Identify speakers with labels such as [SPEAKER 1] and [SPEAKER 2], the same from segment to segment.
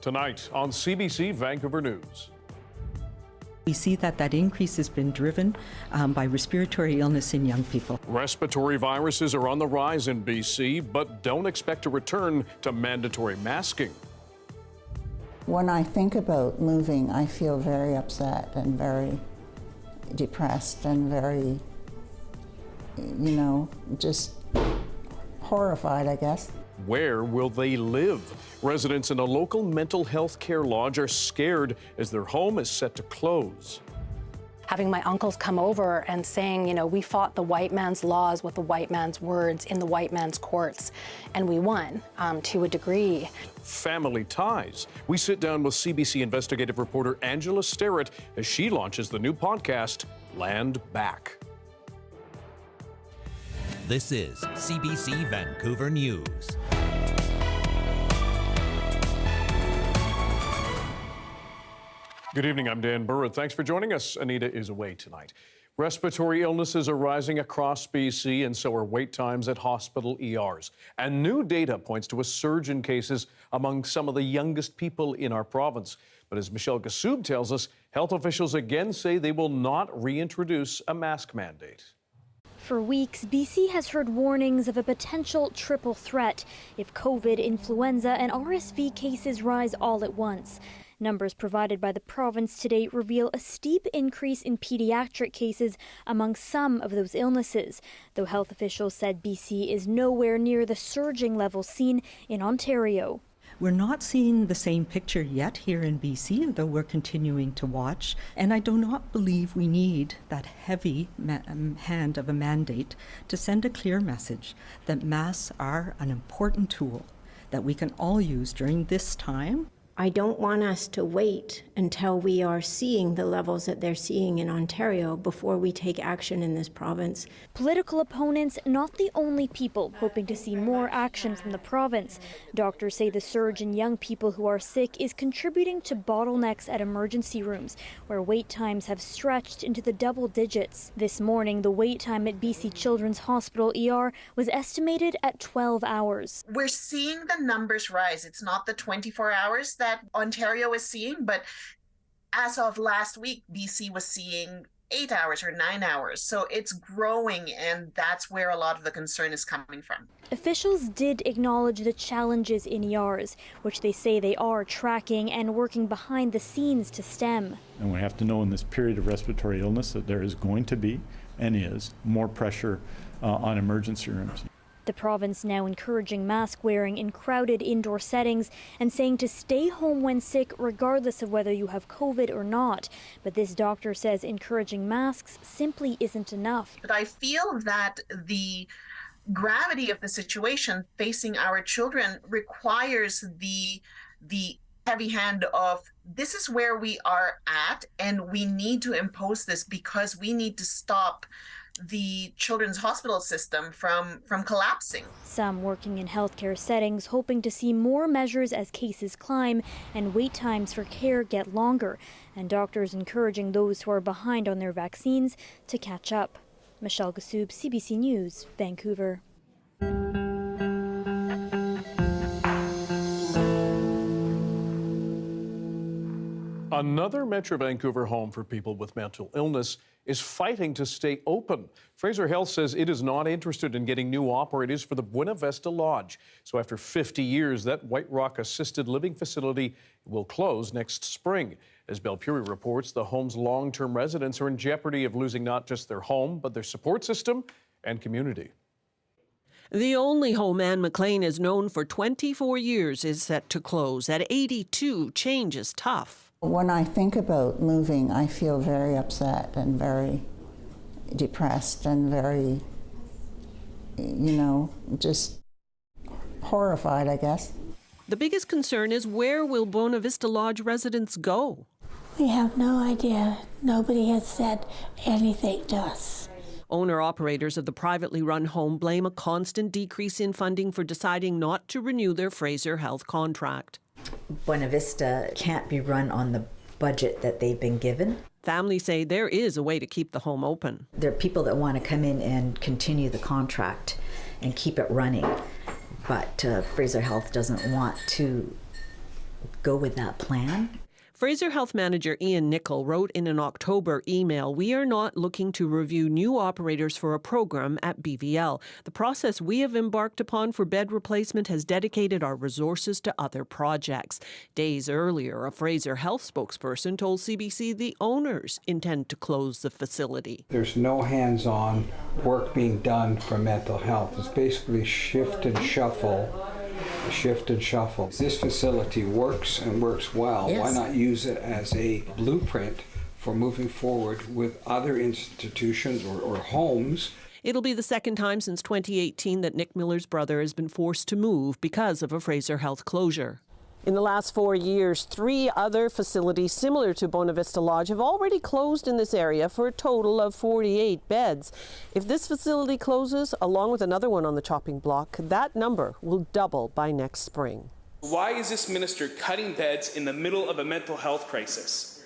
[SPEAKER 1] Tonight on CBC Vancouver News.
[SPEAKER 2] We see that increase has been driven by respiratory illness in young people.
[SPEAKER 1] Respiratory viruses are on the rise in BC, but don't expect to return to mandatory masking.
[SPEAKER 3] When I think about moving, I feel very upset and very depressed and very, just horrified, I guess.
[SPEAKER 1] Where will they live? Residents in a local mental health care lodge are scared as their home is set to close.
[SPEAKER 4] Having my uncles come over and saying, we fought the white man's laws with the white man's words in the white man's courts, and we won to a degree.
[SPEAKER 1] Family ties. We sit down with CBC investigative reporter Angela Starrett as she launches the new podcast, Land Back.
[SPEAKER 5] This is CBC Vancouver News.
[SPEAKER 1] Good evening, I'm Dan Burritt. Thanks for joining us. Anita is away tonight. Respiratory illnesses are rising across BC, and so are wait times at hospital ERs. And new data points to a surge in cases among some of the youngest people in our province. But as Michelle Gassoub tells us, health officials again say they will not reintroduce a mask mandate.
[SPEAKER 6] For weeks, BC has heard warnings of a potential triple threat if COVID, influenza, and RSV cases rise all at once. Numbers provided by the province today reveal a steep increase in pediatric cases among some of those illnesses, though health officials said BC is nowhere near the surging levels seen in Ontario.
[SPEAKER 2] We're not seeing the same picture yet here in BC, though we're continuing to watch. And I do not believe we need that heavy hand of a mandate to send a clear message that masks are an important tool that we can all use during this time.
[SPEAKER 7] I don't want us to wait until we are seeing the levels that they're seeing in Ontario before we take action in this province.
[SPEAKER 6] Political opponents not the only people hoping to see more action from the province. Doctors say the surge in young people who are sick is contributing to bottlenecks at emergency rooms, where wait times have stretched into the double digits. This morning, the wait time at BC Children's Hospital ER was estimated at 12 hours.
[SPEAKER 8] We're seeing the numbers rise. It's not the 24 hours that Ontario is seeing, but as of last week, BC was seeing 8 hours or 9 hours. So it's growing, and that's where a lot of the concern is coming from.
[SPEAKER 6] Officials did acknowledge the challenges in ERs, which they say they are tracking and working behind the scenes to stem.
[SPEAKER 9] And we have to know in this period of respiratory illness that there is going to be and is more pressure on emergency rooms.
[SPEAKER 6] The province now encouraging mask wearing in crowded indoor settings and saying to stay home when sick regardless of whether you have COVID or not. But this doctor says encouraging masks simply isn't enough.
[SPEAKER 8] But I feel that the gravity of the situation facing our children requires the heavy hand of this is where we are at, and we need to impose this because we need to stop the children's hospital system from collapsing.
[SPEAKER 6] Some working in healthcare settings hoping to see more measures as cases climb and wait times for care get longer, and doctors encouraging those who are behind on their vaccines to catch up. Michelle Gassoub, CBC News, Vancouver.
[SPEAKER 1] Another Metro Vancouver home for people with mental illness is fighting to stay open. Fraser Health says it is not interested in getting new operators for the Buena Vista Lodge. So after 50 years, that White Rock assisted living facility will close next spring. As Belpuri reports, the home's long-term residents are in jeopardy of losing not just their home, but their support system and community.
[SPEAKER 10] The only home Anne McLean has known for 24 years is set to close. At 82, change is tough.
[SPEAKER 3] When I think about moving, I feel very upset and very depressed and very, just horrified, I guess.
[SPEAKER 10] The biggest concern is where will Buena Vista Lodge residents go?
[SPEAKER 11] We have no idea. Nobody has said anything to us.
[SPEAKER 10] Owner-operators of the privately run home blame a constant decrease in funding for deciding not to renew their Fraser Health contract.
[SPEAKER 12] Buena Vista can't be run on the budget that they've been given.
[SPEAKER 10] Families say there is a way to keep the home open.
[SPEAKER 12] There are people that want to come in and continue the contract and keep it running, but Fraser Health doesn't want to go with that plan.
[SPEAKER 10] Fraser Health Manager Ian Nicol wrote in an October email, "We are not looking to review new operators for a program at BVL. The process we have embarked upon for bed replacement has dedicated our resources to other projects." Days earlier, a Fraser Health spokesperson told CBC the owners intend to close the facility.
[SPEAKER 13] There's no hands-on work being done for mental health. It's basically shift and shuffle. This facility works and works well.
[SPEAKER 12] Yes.
[SPEAKER 13] Why not use it as a blueprint for moving forward with other institutions or homes?
[SPEAKER 10] It'll be the second time since 2018 that Nick Miller's brother has been forced to move because of a Fraser Health closure. In the last 4 years, 3 other facilities similar to Bona Vista Lodge have already closed in this area for a total of 48 beds. If this facility closes, along with another one on the chopping block, that number will double by next spring.
[SPEAKER 14] Why is this minister cutting beds in the middle of a mental health crisis?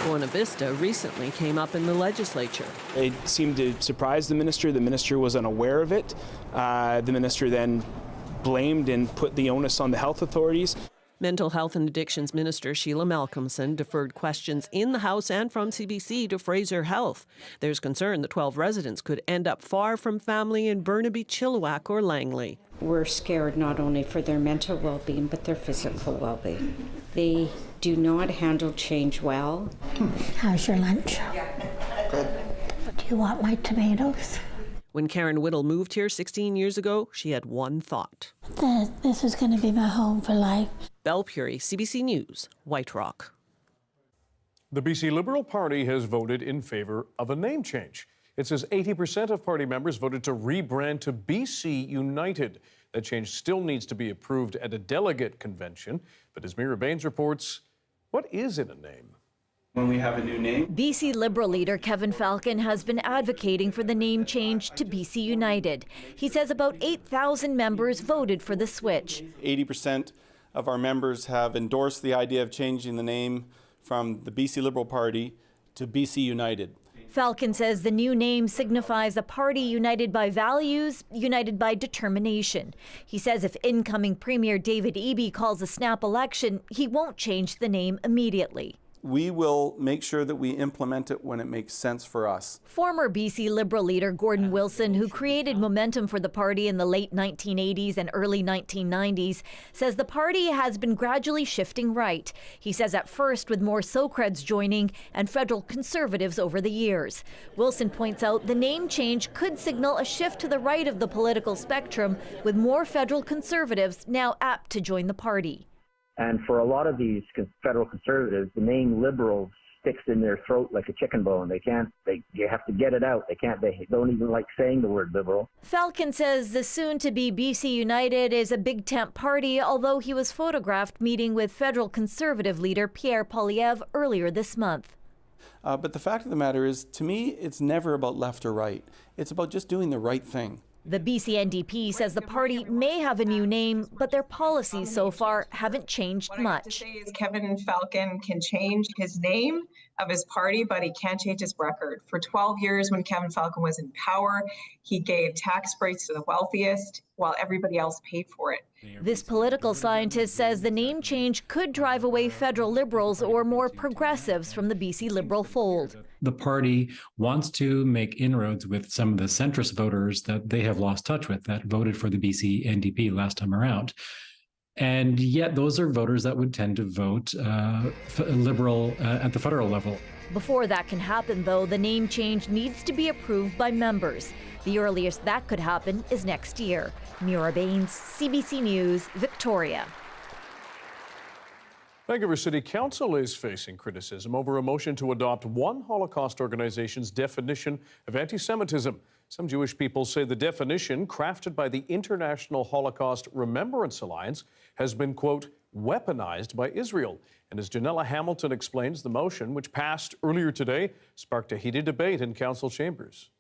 [SPEAKER 10] Buena Vista recently came up in the legislature.
[SPEAKER 14] It seemed to surprise the minister. The minister was unaware of it. The minister then blamed and put the onus on the health authorities.
[SPEAKER 10] Mental Health and Addictions Minister Sheila Malcolmson deferred questions in the House and from CBC to Fraser Health. There's concern the 12 residents could end up far from family in Burnaby, Chilliwack or Langley.
[SPEAKER 15] We're scared not only for their mental well-being, but their physical well-being. They do not handle change well.
[SPEAKER 11] How's your lunch? Good. Do you want my tomatoes?
[SPEAKER 10] When Karen Whittle moved here 16 years ago, she had one thought.
[SPEAKER 11] This is going to be my home for life.
[SPEAKER 10] Belle Puri, CBC News, White Rock.
[SPEAKER 1] The BC Liberal Party has voted in favour of a name change. It says 80% of party members voted to rebrand to BC United. That change still needs to be approved at a delegate convention. But as Mira Baines reports, what is in a name?
[SPEAKER 16] When we have a new name.
[SPEAKER 17] BC Liberal leader Kevin Falcon has been advocating for the name change to BC United. He says about 8,000 members voted for the switch.
[SPEAKER 16] 80% of our members have endorsed the idea of changing the name from the BC Liberal Party to BC United.
[SPEAKER 17] Falcon says the new name signifies a party united by values, united by determination. He says if incoming Premier David Eby calls a snap election, he won't change the name immediately.
[SPEAKER 16] We will make sure that we implement it when it makes sense for us.
[SPEAKER 17] Former BC Liberal leader Gordon Wilson, who created momentum for the party in the late 1980s and early 1990s, says the party has been gradually shifting right. He says at first with more Socreds joining and federal conservatives over the years. Wilson points out the name change could signal a shift to the right of the political spectrum, with more federal conservatives now apt to join the party.
[SPEAKER 18] And for a lot of these federal conservatives, the name Liberal sticks in their throat like a chicken bone. You have to get it out. They don't even like saying the word Liberal.
[SPEAKER 17] Falcon says the soon-to-be BC United is a big tent party, although he was photographed meeting with federal conservative leader Pierre Poilievre earlier this month.
[SPEAKER 16] But the fact of the matter is, to me, it's never about left or right. It's about just doing the right thing.
[SPEAKER 17] The BC NDP says the party may have a new name, but their policies so far haven't changed much.
[SPEAKER 19] What I have to say is Kevin Falcon can change his name of his party, but he can't change his record. For 12 years when Kevin Falcon was in power, he gave tax breaks to the wealthiest while everybody else paid for it.
[SPEAKER 17] This political scientist says the name change could drive away federal Liberals or more progressives from the BC Liberal fold.
[SPEAKER 20] The party wants to make inroads with some of the centrist voters that they have lost touch with, that voted for the BC NDP last time around. And yet those are voters that would tend to vote Liberal at the federal level.
[SPEAKER 17] Before that can happen, though, the name change needs to be approved by members. The earliest that could happen is next year. Mira Baines, CBC News, Victoria.
[SPEAKER 1] Vancouver City Council is facing criticism over a motion to adopt one Holocaust organization's definition of anti-Semitism. Some Jewish people say the definition, crafted by the International Holocaust Remembrance Alliance, has been, quote, weaponized by Israel. And as Janella Hamilton explains, the motion, which passed earlier today, sparked a heated debate in council chambers.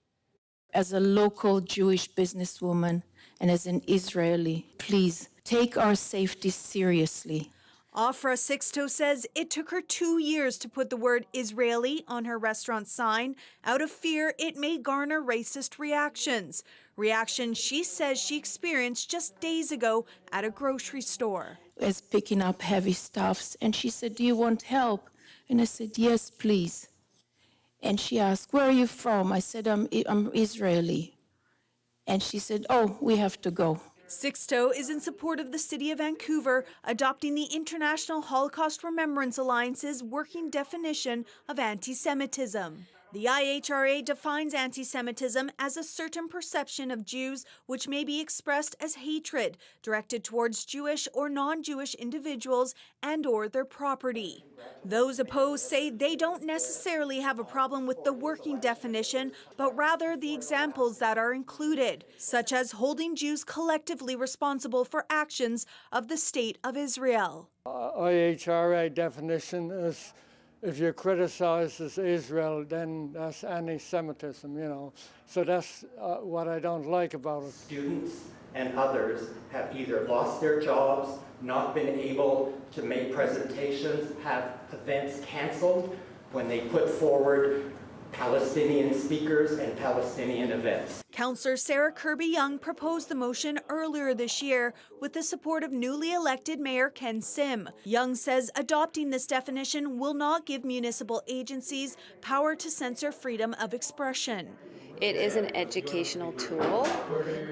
[SPEAKER 21] As a local Jewish businesswoman and as an Israeli, please take our safety seriously.
[SPEAKER 4] Afra Sixto says it took her 2 years to put the word Israeli on her restaurant sign out of fear it may garner racist reactions. Reactions she says she experienced just days ago at a grocery store.
[SPEAKER 21] I was picking up heavy stuffs, and she said, "Do you want help?" And I said, "Yes, please." And she asked, "Where are you from?" I said, I'm Israeli. And she said, "Oh, we have to go."
[SPEAKER 4] Sixto is in support of the city of Vancouver adopting the International Holocaust Remembrance Alliance's working definition of anti-Semitism. The IHRA defines anti-Semitism as a certain perception of Jews which may be expressed as hatred directed towards Jewish or non-Jewish individuals and/or their property. Those opposed say they don't necessarily have a problem with the working definition, but rather the examples that are included, such as holding Jews collectively responsible for actions of the State of Israel.
[SPEAKER 22] IHRA definition is if you criticize Israel, then that's anti-Semitism, you know. So that's what I don't like about it.
[SPEAKER 23] Students and others have either lost their jobs, not been able to make presentations, have events canceled when they put forward Palestinian speakers and Palestinian events.
[SPEAKER 4] Councillor Sarah Kirby-Young proposed the motion earlier this year with the support of newly elected Mayor Ken Sim. Young says adopting this definition will not give municipal agencies power to censor freedom of expression.
[SPEAKER 24] It is an educational tool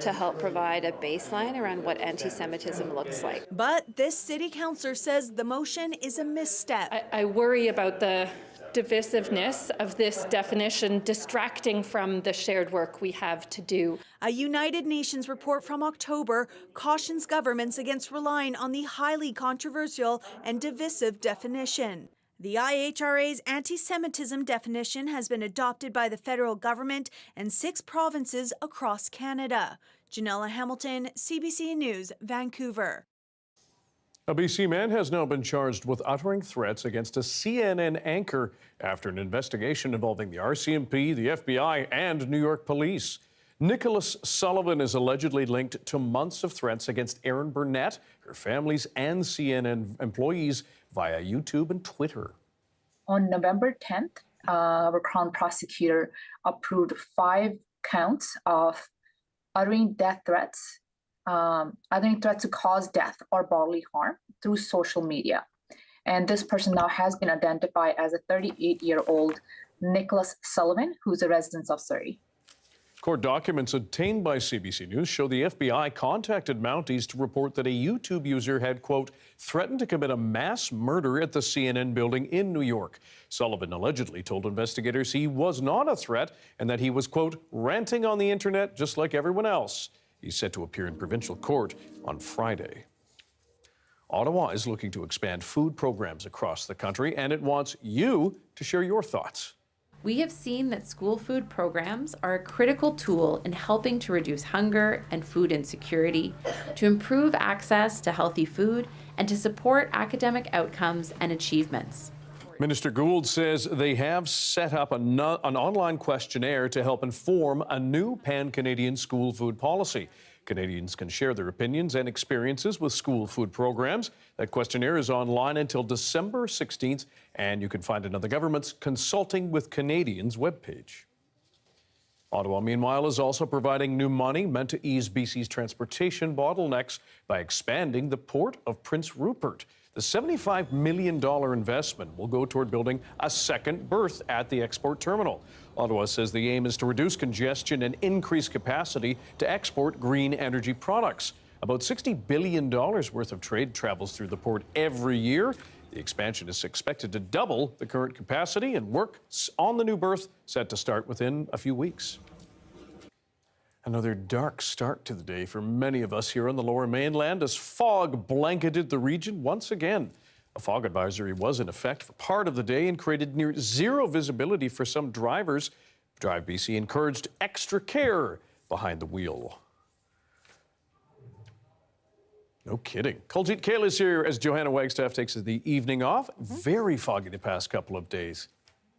[SPEAKER 24] to help provide a baseline around what anti-Semitism looks like.
[SPEAKER 4] But this city councillor says the motion is a misstep.
[SPEAKER 25] I worry about the divisiveness of this definition distracting from the shared work we have to do.
[SPEAKER 4] A United Nations report from October cautions governments against relying on the highly controversial and divisive definition. The IHRA's anti-Semitism definition has been adopted by the federal government and 6 provinces across Canada. Janella Hamilton, CBC News, Vancouver.
[SPEAKER 1] A BC man has now been charged with uttering threats against a CNN anchor after an investigation involving the RCMP, the FBI, and New York police. Nicholas Sullivan is allegedly linked to months of threats against Erin Burnett, her families, and CNN employees via YouTube and Twitter.
[SPEAKER 26] On November 10th, our Crown prosecutor approved 5 counts of uttering death threats, uttering threats to cause death or bodily harm through social media. And this person now has been identified as a 38-year-old Nicholas Sullivan, who's a resident of Surrey.
[SPEAKER 1] Court documents obtained by CBC News show the FBI contacted Mounties to report that a YouTube user had, quote, threatened to commit a mass murder at the CNN building in New York. Sullivan allegedly told investigators he was not a threat and that he was, quote, ranting on the internet just like everyone else. He's set to appear in provincial court on Friday. Ottawa is looking to expand food programs across the country, and it wants you to share your thoughts.
[SPEAKER 27] We have seen that school food programs are a critical tool in helping to reduce hunger and food insecurity, to improve access to healthy food, and to support academic outcomes and achievements.
[SPEAKER 1] Minister Gould says they have set up an online questionnaire to help inform a new pan-Canadian school food policy. Canadians can share their opinions and experiences with school food programs. That questionnaire is online until December 16th, and you can find it on the government's Consulting with Canadians webpage. Ottawa, meanwhile, is also providing new money meant to ease BC's transportation bottlenecks by expanding the Port of Prince Rupert. The $75 million investment will go toward building a second berth at the export terminal. Ottawa says the aim is to reduce congestion and increase capacity to export green energy products. About $60 billion worth of trade travels through the port every year. The expansion is expected to double the current capacity, and work on the new berth set to start within a few weeks. Another dark start to the day for many of us here on the Lower Mainland as fog blanketed the region once again. A fog advisory was in effect for part of the day and created near zero visibility for some drivers. Drive BC encouraged extra care behind the wheel. No kidding. Kuljit Kale is here as Johanna Wagstaff takes the evening off. Very foggy the past couple of days.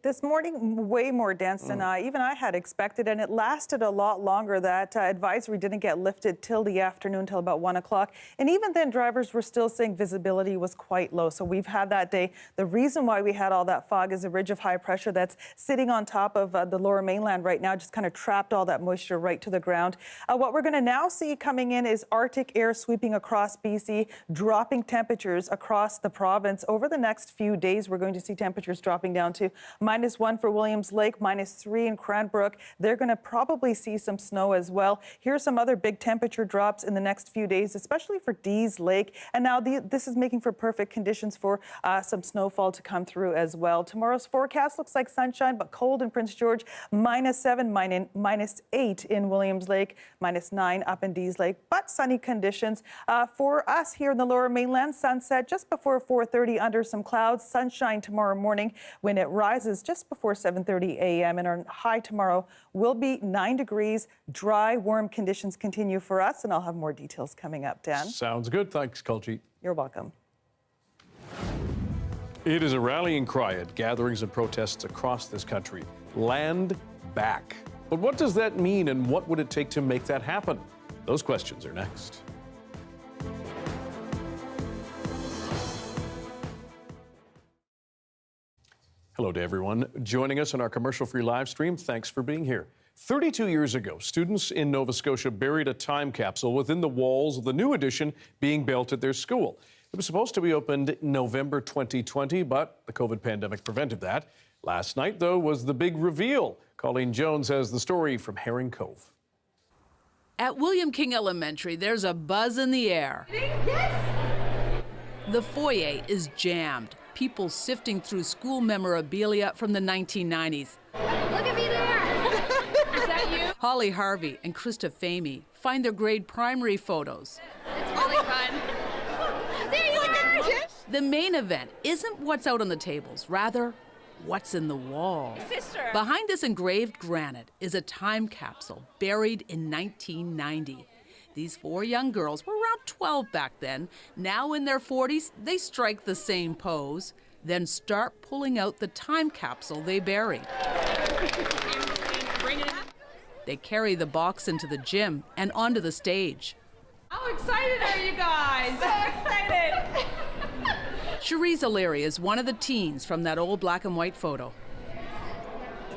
[SPEAKER 2] This morning, way more dense than even I had expected, and it lasted a lot longer. That advisory didn't get lifted till the afternoon, till about 1 o'clock. And even then, drivers were still saying visibility was quite low. So we've had that day. The reason why we had all that fog is a ridge of high pressure that's sitting on top of the lower mainland right now, just kind of trapped all that moisture right to the ground. What we're going to now see coming in is Arctic air sweeping across BC, dropping temperatures across the province. Over the next few days, we're going to see temperatures dropping down to -1 for Williams Lake, -3 in Cranbrook. They're going to probably see some snow as well. Here's some other big temperature drops in the next few days, especially for Dease Lake. And now this is making for perfect conditions for some snowfall to come through as well. Tomorrow's forecast looks like sunshine, but cold in Prince George, -7, -8 in Williams Lake, -9 up in Dease Lake, but sunny conditions. For us here in the lower mainland, sunset just before 4:30 under some clouds, sunshine tomorrow morning when it rises just before 7:30 a.m. and our high tomorrow will be 9 degrees. Dry, warm conditions continue for us, and I'll have more details coming up, Dan.
[SPEAKER 1] Sounds good. Thanks, Kuljeet.
[SPEAKER 2] You're welcome.
[SPEAKER 1] It is a rallying cry at gatherings and protests across this country. Land back. But what does that mean, and what would it take to make that happen? Those questions are next. Hello to everyone joining us on our commercial-free live stream. Thanks for being here. 32 years ago, students in Nova Scotia buried a time capsule within the walls of the new addition being built at their school. It was supposed to be opened November 2020, but the COVID pandemic prevented that. Last night, though, was the big reveal. Colleen Jones has the story from Herring Cove.
[SPEAKER 3] At William King Elementary, there's a buzz in the air. Yes! The foyer is jammed. People sifting through school memorabilia from the 1990s.
[SPEAKER 5] Look at me there! Is that you?
[SPEAKER 3] Holly Harvey and Krista Famey find their grade primary photos.
[SPEAKER 5] It's really fun. There you are!
[SPEAKER 3] The main event isn't what's out on the tables, rather, what's in the walls.
[SPEAKER 5] Sister.
[SPEAKER 3] Behind this engraved granite is a time capsule buried in 1990. These 4 young girls were around 12 back then. Now in their 40s, they strike the same pose, then start pulling out the time capsule they buried.
[SPEAKER 5] Bring it up.
[SPEAKER 3] They carry the box into the gym and onto the stage.
[SPEAKER 5] How excited are you guys? So excited.
[SPEAKER 3] Cherise O'Leary is one of the teens from that old black and white photo.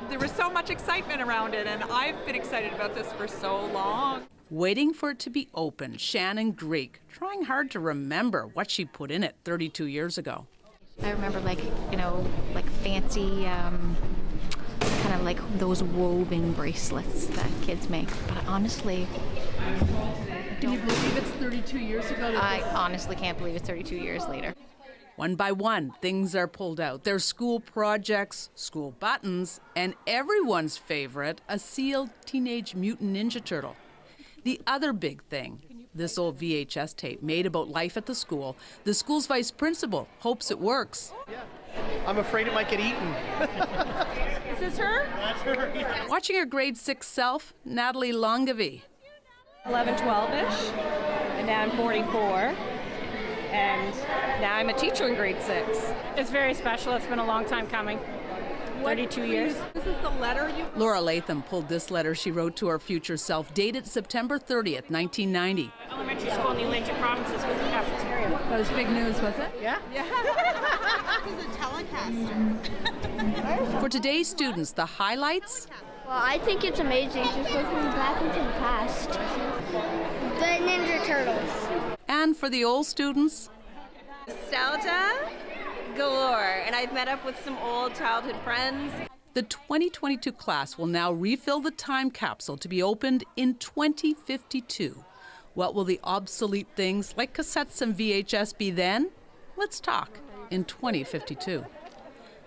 [SPEAKER 6] There was so much excitement around it, and I've been excited about this for so long.
[SPEAKER 3] Waiting for it to be opened, Shannon Greek, trying hard to remember what she put in it 32 years ago.
[SPEAKER 7] I remember fancy, kind of like those woven bracelets that kids make. But honestly,
[SPEAKER 3] Can you believe it's 32 years ago?
[SPEAKER 7] I honestly can't believe it's 32 years later.
[SPEAKER 3] One by one, things are pulled out. There's school projects, school buttons, and everyone's favorite, a sealed Teenage Mutant Ninja Turtle. The other big thing, this old VHS tape made about life at the school's vice principal hopes it works.
[SPEAKER 8] Yeah. I'm afraid it might get eaten.
[SPEAKER 6] Is this her?
[SPEAKER 8] That's her. Yeah.
[SPEAKER 3] Watching her grade 6 self, Natalie Longavie.
[SPEAKER 9] 11, 12-ish, and now I'm 44, and now I'm a teacher in grade 6. It's very special. It's been a long time coming. 32 years.
[SPEAKER 6] This is the letter you...
[SPEAKER 3] Laura Latham pulled this letter she wrote to her future self, dated September 30th, 1990.
[SPEAKER 9] Elementary school in the Atlantic Provinces was a cafeteria.
[SPEAKER 3] That was big news, was it?
[SPEAKER 9] Yeah.
[SPEAKER 5] This is a Telecaster.
[SPEAKER 3] For today's students, the highlights?
[SPEAKER 5] Well, I think it's amazing just looking back into the past. The Ninja Turtles.
[SPEAKER 3] And for the old students?
[SPEAKER 9] Nostalgia galore, and I've met up with some old childhood friends.
[SPEAKER 3] The 2022 class will now refill the time capsule to be opened in 2052. What will the obsolete things like cassettes and VHS be then? Let's talk in 2052.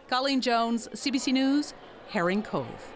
[SPEAKER 3] Colleen Jones, CBC News, Herring Cove.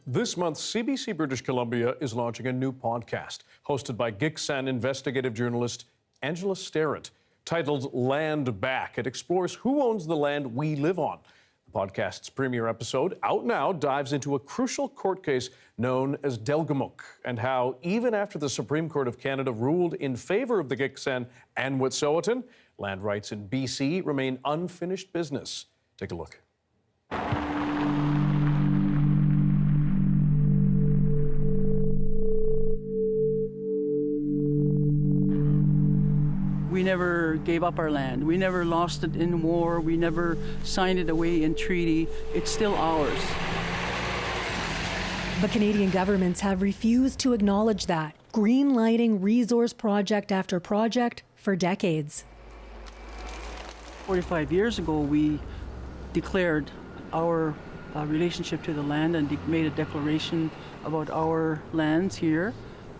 [SPEAKER 1] This month, CBC British Columbia is launching a new podcast hosted by Giksan investigative journalist Angela Starrett, titled Land Back. It explores who owns the land we live on. The podcast's premiere episode, out now, dives into a crucial court case known as Delgamuukw and how, even after the Supreme Court of Canada ruled in favor of the Giksan and Wet'suwet'en, land rights in BC remain unfinished business. Take a look.
[SPEAKER 10] We never gave up our land. We never lost it in war. We never signed it away in treaty. It's still ours.
[SPEAKER 11] But Canadian governments have refused to acknowledge that, green-lighting resource project after project for decades.
[SPEAKER 10] 45 years ago, we declared our relationship to the land and made a declaration about our lands here.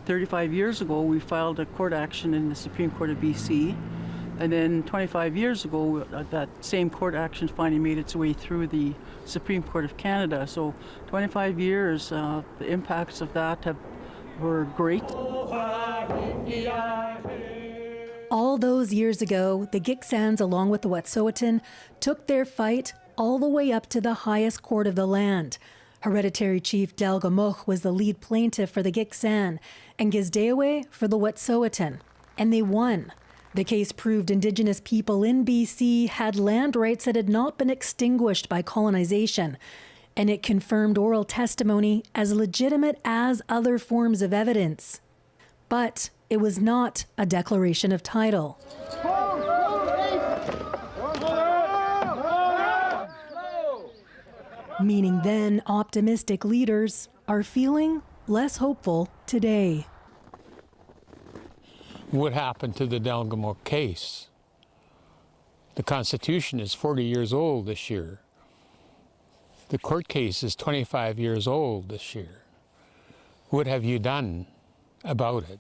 [SPEAKER 10] 35 years ago, we filed a court action in the Supreme Court of BC. And then 25 years ago, that same court action finally made its way through the Supreme Court of Canada. So 25 years, the impacts of that were great.
[SPEAKER 11] All those years ago, the Giksans, along with the Wet'suwet'en, took their fight all the way up to the highest court of the land. Hereditary Chief Delgamuukw was the lead plaintiff for the Giksan and Gizdewe for the Wet'suwet'en, and they won. The case proved Indigenous people in BC had land rights that had not been extinguished by colonization, and it confirmed oral testimony as legitimate as other forms of evidence. But it was not a declaration of title. Meaning then optimistic leaders are feeling less hopeful today.
[SPEAKER 12] What happened to the Delgamuukw case? The Constitution is 40 years old this year. The court case is 25 years old this year. What have you done about it?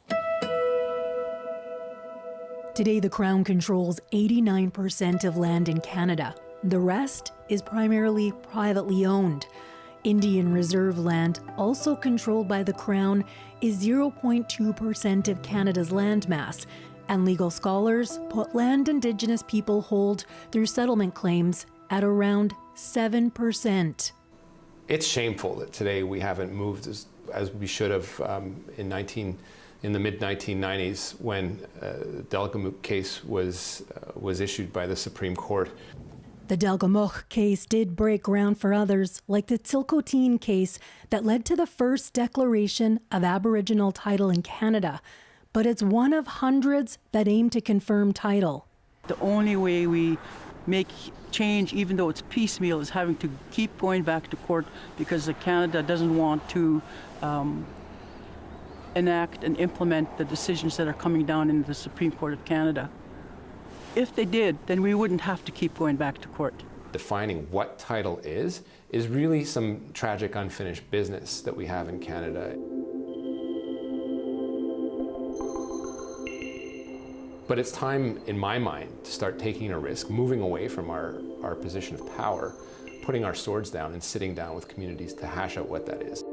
[SPEAKER 11] Today, the Crown controls 89% of land in Canada. The rest is primarily privately owned. Indian reserve land, also controlled by the Crown, is 0.2% of Canada's landmass, and legal scholars put land Indigenous people hold through settlement claims at around 7%.
[SPEAKER 13] It's shameful that today we haven't moved as we should have in the mid-1990s when the Delgamuukw case was issued by the Supreme Court.
[SPEAKER 11] The Delgamuukw case did break ground for others, like the Tsilhqot'in case that led to the first declaration of Aboriginal title in Canada. But it's one of hundreds that aim to confirm title.
[SPEAKER 10] The only way we make change, even though it's piecemeal, is having to keep going back to court because Canada doesn't want to enact and implement the decisions that are coming down in the Supreme Court of Canada. If they did, then we wouldn't have to keep going back to court.
[SPEAKER 13] Defining what title is really some tragic unfinished business that we have in Canada. But it's time, in my mind, to start taking a risk, moving away from our position of power, putting our swords down and sitting down with communities to hash out what that is.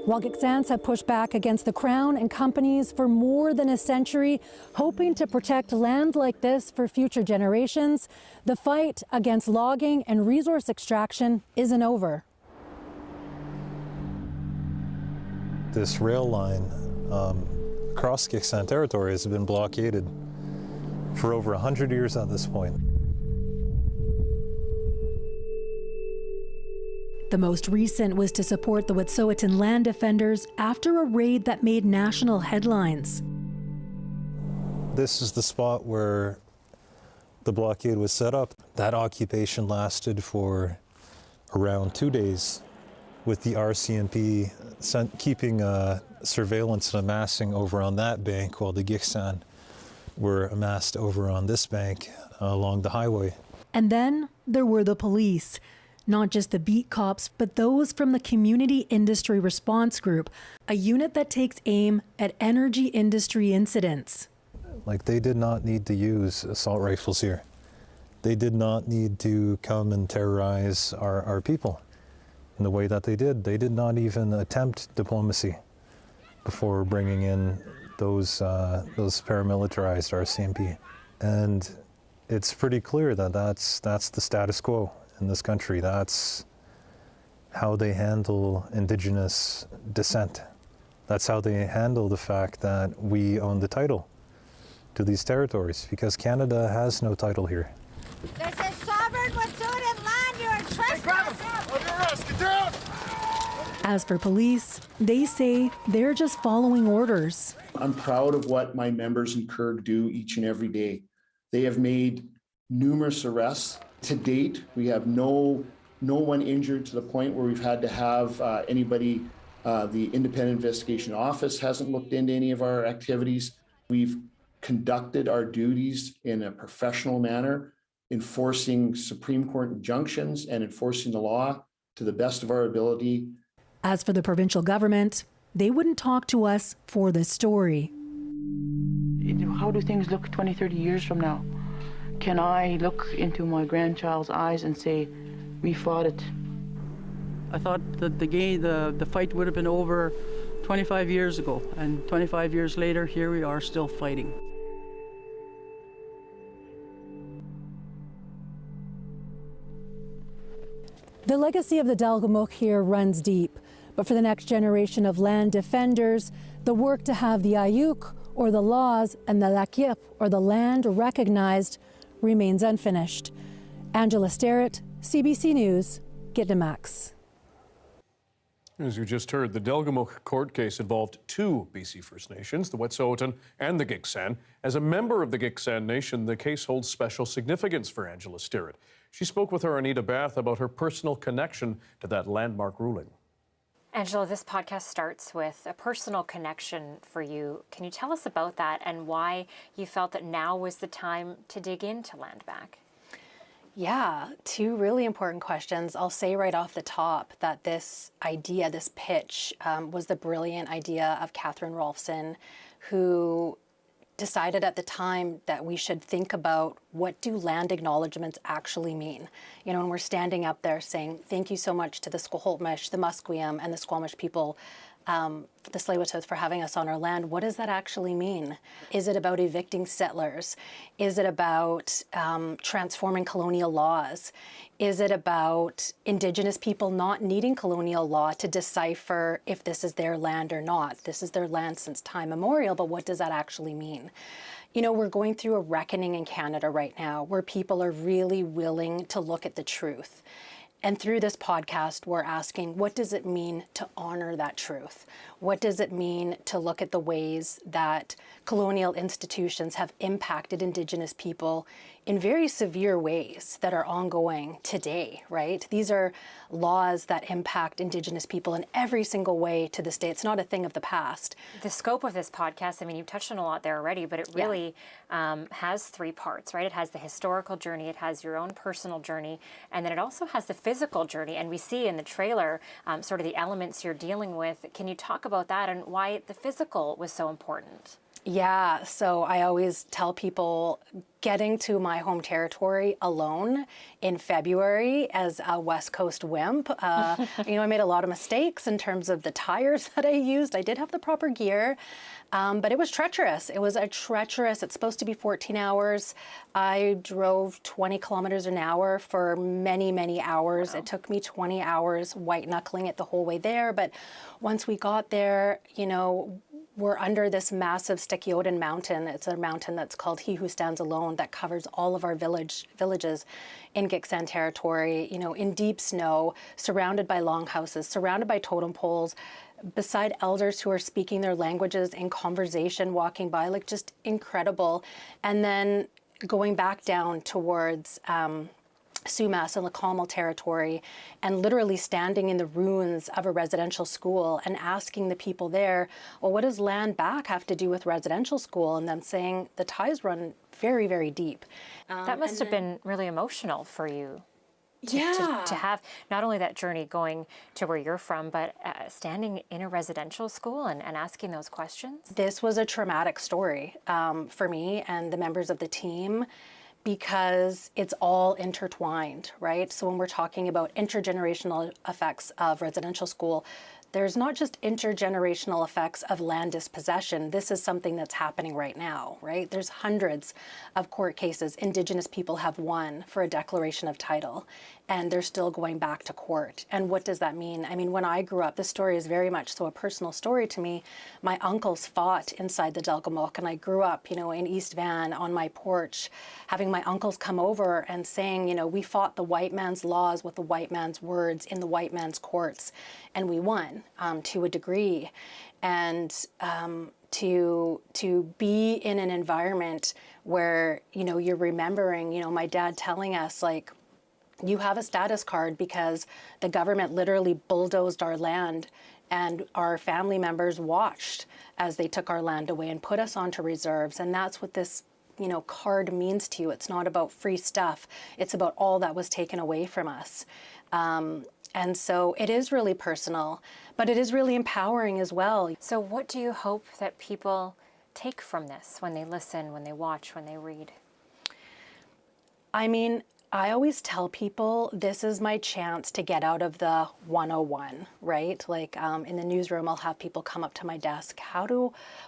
[SPEAKER 11] While Giksans have pushed back against the Crown and companies for more than a century, hoping to protect land like this for future generations, the fight against logging and resource extraction isn't over.
[SPEAKER 14] This rail line across Giksan territory has been blockaded for over 100 years at this point.
[SPEAKER 11] The most recent was to support the Wet'suwet'en land defenders after a raid that made national headlines.
[SPEAKER 14] This is the spot where the blockade was set up. That occupation lasted for around 2 days, with the RCMP keeping surveillance and amassing over on that bank while the Giksan were amassed over on this bank along the highway.
[SPEAKER 11] And then there were the police. Not just the beat cops, but those from the Community Industry Response Group, a unit that takes aim at energy industry incidents.
[SPEAKER 14] Like, they did not need to use assault rifles here. They did not need to come and terrorize our people. in the way that they did. They did not even attempt diplomacy before bringing in those paramilitarized RCMP. And it's pretty clear that that's the status quo in this country. That's how they handle Indigenous descent. That's how they handle the fact that we own the title to these territories, because Canada has no title here.
[SPEAKER 5] This is sovereign Wet'suwet'en land. You are trespassing.
[SPEAKER 8] Under arrest. Get down.
[SPEAKER 11] As for police, they say they're just following orders.
[SPEAKER 15] I'm proud of what my members in Kirk do each and every day. They have made numerous arrests. To date, we have no one injured to the point where we've had to have anybody, the Independent Investigation Office hasn't looked into any of our activities. We've conducted our duties in a professional manner, enforcing Supreme Court injunctions and enforcing the law to the best of our ability.
[SPEAKER 11] As for the provincial government, they wouldn't talk to us for this story.
[SPEAKER 10] How do things look 20, 30 years from now? Can I look into my grandchild's eyes and say, we fought it? I thought that the fight would have been over 25 years ago, and 25 years later, here we are still fighting.
[SPEAKER 11] The legacy of the Dalgamuk here runs deep, but for the next generation of land defenders, the work to have the Ayuk, or the laws, and the Lakip, or the land, recognized remains unfinished. Angela Sterrett, CBC News, Gitnamax.
[SPEAKER 1] As you just heard, the Delgamuukw court case involved two BC First Nations, the Wet'suwet'en and the Gitxsan. As a member of the Gitxsan Nation, the case holds special significance for Angela Sterrett. She spoke with our Anita Bath about her personal connection to that landmark ruling.
[SPEAKER 16] Angela, this podcast starts with a personal connection for you. Can you tell us about that and why you felt that now was the time to dig into land back?
[SPEAKER 17] Yeah, two really important questions. I'll say right off the top that this idea, this pitch, was the brilliant idea of Catherine Rolfson, who decided at the time that we should think about what do land acknowledgements actually mean. You know, when we're standing up there saying, thank you so much to the Squamish, the Musqueam, and the Squamish people, the Tsleil-Waututh for having us on our land, what does that actually mean? Is it about evicting settlers? Is it about transforming colonial laws? Is it about Indigenous people not needing colonial law to decipher if this is their land or not? This is their land since time immemorial, but what does that actually mean? You know, we're going through a reckoning in Canada right now where people are really willing to look at the truth. And through this podcast, we're asking, what does it mean to honor that truth? What does it mean to look at the ways that colonial institutions have impacted Indigenous people in very severe ways that are ongoing today, right? These are laws that impact Indigenous people in every single way to this day. It's not a thing of the past.
[SPEAKER 16] The scope of this podcast, I mean, you've touched on a lot there already, but it really has three parts, right? It has the historical journey, it has your own personal journey, and then it also has the physical journey. And we see in the trailer sort of the elements you're dealing with. Can you talk about that and why the physical was so important?
[SPEAKER 17] Yeah, so I always tell people getting to my home territory alone in February as a West Coast wimp, you know, I made a lot of mistakes in terms of the tires that I used. I did have the proper gear, but it was treacherous. It was it's supposed to be 14 hours. I drove 20 kilometers an hour for many, many hours. Wow. It took me 20 hours white knuckling it the whole way there. But once we got there, you know, we're under this massive Stikiotan mountain. It's a mountain that's called He Who Stands Alone that covers all of our villages in Gitxsan territory, you know, in deep snow, surrounded by longhouses, surrounded by totem poles, beside elders who are speaking their languages in conversation, walking by, like just incredible. And then going back down towards Sumas and Lecompel territory and literally standing in the ruins of a residential school and asking the people there, well, what does land back have to do with residential school? And them saying the ties run very, very deep.
[SPEAKER 16] That must have been really emotional for you. To have not only that journey going to where you're from, but standing in a residential school and asking those questions.
[SPEAKER 17] This was a traumatic story for me and the members of the team, because it's all intertwined, right? So when we're talking about intergenerational effects of residential school, there's not just intergenerational effects of land dispossession. This is something that's happening right now, right? There's hundreds of court cases. Indigenous people have won for a declaration of title, and they're still going back to court. And what does that mean? I mean, when I grew up, this story is very much so a personal story to me. My uncles fought inside the Delgamuukw, and I grew up, in East Van on my porch, having my uncles come over and saying, we fought the white man's laws with the white man's words in the white man's courts, and we won to a degree. And to be in an environment where, you're remembering, my dad telling us, like, you have a status card because the government literally bulldozed our land, and our family members watched as they took our land away and put us onto reserves. And that's what this card means to you. It's not about free stuff. It's about all that was taken away from us. And so it is really personal, but it is really empowering as well.
[SPEAKER 16] So what do you hope that people take from this when they listen, when they watch, when they read?
[SPEAKER 17] I mean, I always tell people this is my chance to get out of the 101, right? Like in the newsroom, I'll have people come up to my desk.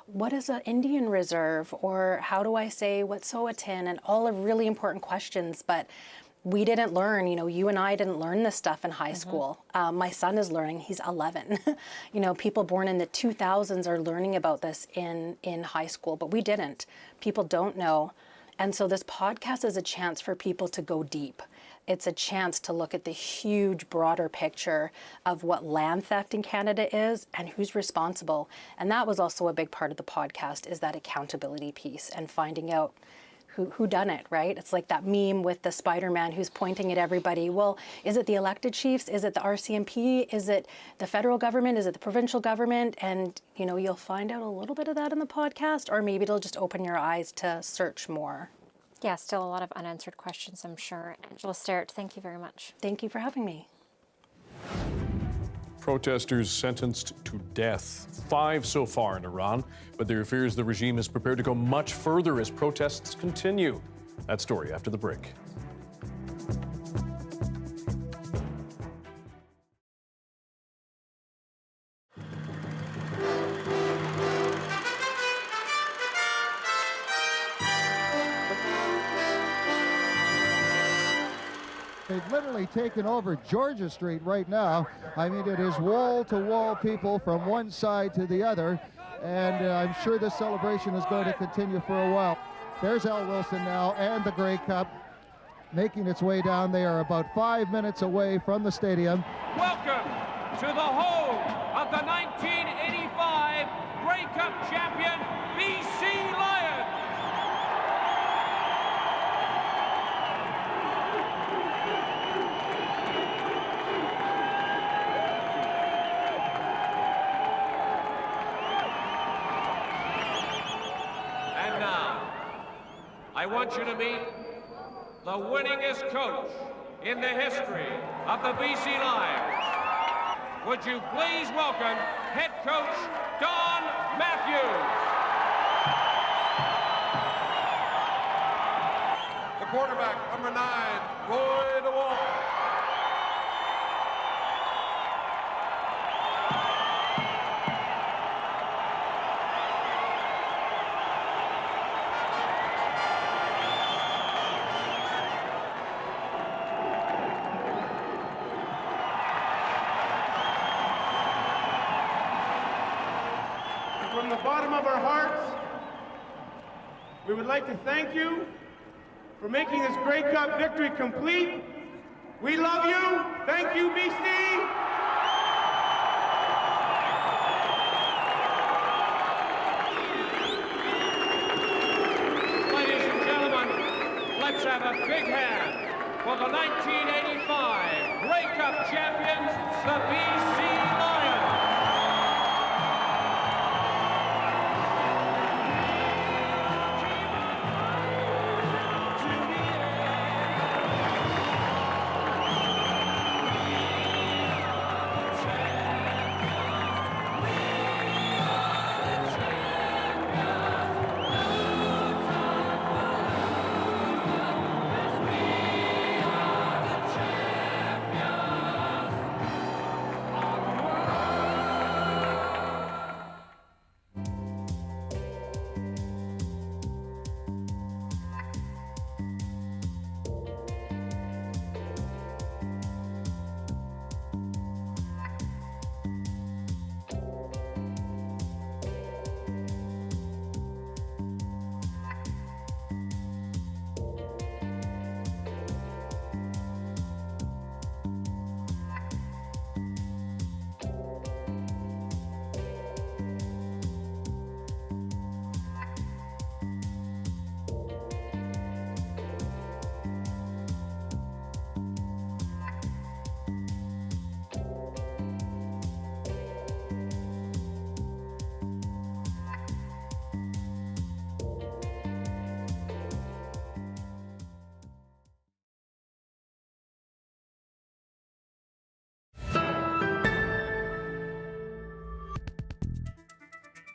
[SPEAKER 17] What is an Indian reserve? Or how do I say Wet'suwet'en? And all are really important questions, but we didn't learn, you and I didn't learn this stuff in high school. My son is learning, he's 11. People born in the 2000s are learning about this in high school, but we didn't. People don't know. And so this podcast is a chance for people to go deep. It's a chance to look at the huge, broader picture of what land theft in Canada is and who's responsible. And that was also a big part of the podcast, is that accountability piece and finding out who done it, right? It's like that meme with the Spider-Man who's pointing at everybody. Well, is it the elected chiefs? Is it the RCMP? Is it the federal government? Is it the provincial government? And, you'll find out a little bit of that in the podcast, or maybe it'll just open your eyes to search more.
[SPEAKER 16] Yeah, still a lot of unanswered questions, I'm sure. Angela Sterrett, thank you very much.
[SPEAKER 17] Thank you for having me.
[SPEAKER 1] Protesters sentenced to death. 5 so far in Iran, but there are fears the regime is prepared to go much further as protests continue. That story after the break.
[SPEAKER 18] They've literally taken over Georgia Street right now. I mean, it is wall-to-wall people from one side to the other, and I'm sure this celebration is going to continue for a while. There's Al Wilson now and the Grey Cup making its way down. They are about 5 minutes away from the stadium.
[SPEAKER 19] Welcome to the home of the 1985 Grey Cup champion, BC Lions. And now, I want you to meet the winningest coach in the history of the BC Lions. Would you please welcome head coach Don Matthews.
[SPEAKER 20] The quarterback, number 9, Roy DeWolf.
[SPEAKER 21] From the bottom of our hearts, we would like to thank you for making this Grey Cup victory complete. We love you. Thank you, BC.
[SPEAKER 19] Ladies and gentlemen, let's have a big hand for the 1985 Grey Cup champions, the BC Lions.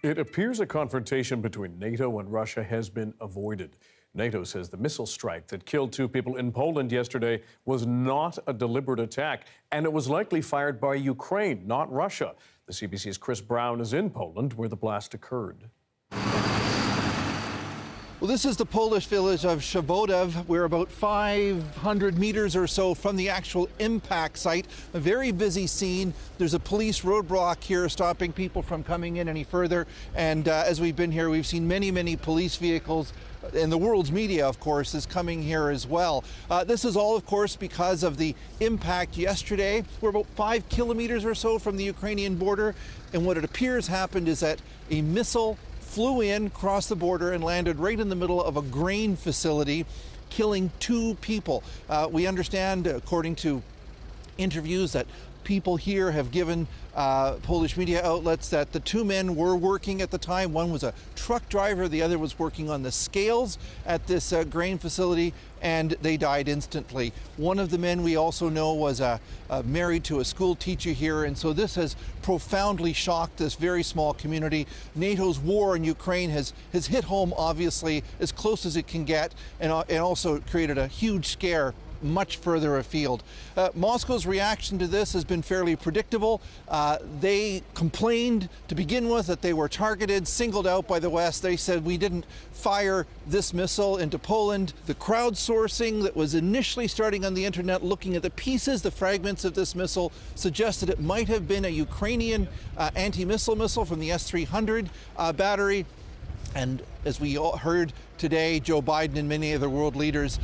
[SPEAKER 1] It appears a confrontation between NATO and Russia has been avoided. NATO says the missile strike that killed 2 people in Poland yesterday was not a deliberate attack, and it was likely fired by Ukraine, not Russia. The CBC's Chris Brown is in Poland, where the blast occurred.
[SPEAKER 4] Well, this is the Polish village of Szabodew. We're about 500 meters or so from the actual impact site. A very busy scene. There's a police roadblock here stopping people from coming in any further. And as we've been here, we've seen many police vehicles. And the world's media, of course, is coming here as well. This is all, of course, because of the impact yesterday. We're about 5 kilometers or so from the Ukrainian border. And what it appears happened is that a missile flew in, crossed the border, and landed right in the middle of a grain facility, killing 2 people. We understand, according to interviews, that people here have given Polish media outlets that the 2 men were working at the time. One was a truck driver, the other was working on the scales at this grain facility, and they died instantly. One of the men, we also know, was married to a school teacher here, and so this has profoundly shocked this very small community. NATO's war in Ukraine has hit home, obviously, as close as it can get, and also created a huge scare much further afield. Moscow's reaction to this has been fairly predictable. They complained to begin with that they were targeted, singled out by the West. They said, we didn't fire this missile into Poland. The crowdsourcing that was initially starting on the internet, looking at the pieces, the fragments of this missile, suggested it might have been a Ukrainian anti-missile missile from the S-300 battery. And as we all heard today, Joe Biden and many other world leaders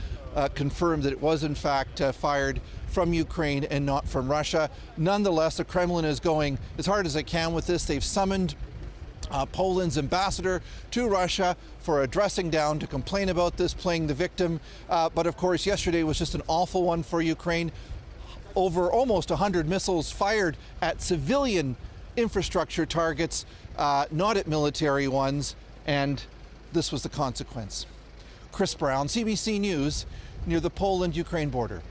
[SPEAKER 4] confirmed that it was in fact fired from Ukraine and not from Russia. Nonetheless, the Kremlin is going as hard as it can with this. They've summoned Poland's ambassador to Russia for a dressing down to complain about this, playing the victim. But of course, yesterday was just an awful one for Ukraine. Over almost 100 missiles fired at civilian infrastructure targets, not at military ones, and this was the consequence. Chris Brown, CBC News, near the Poland-Ukraine border.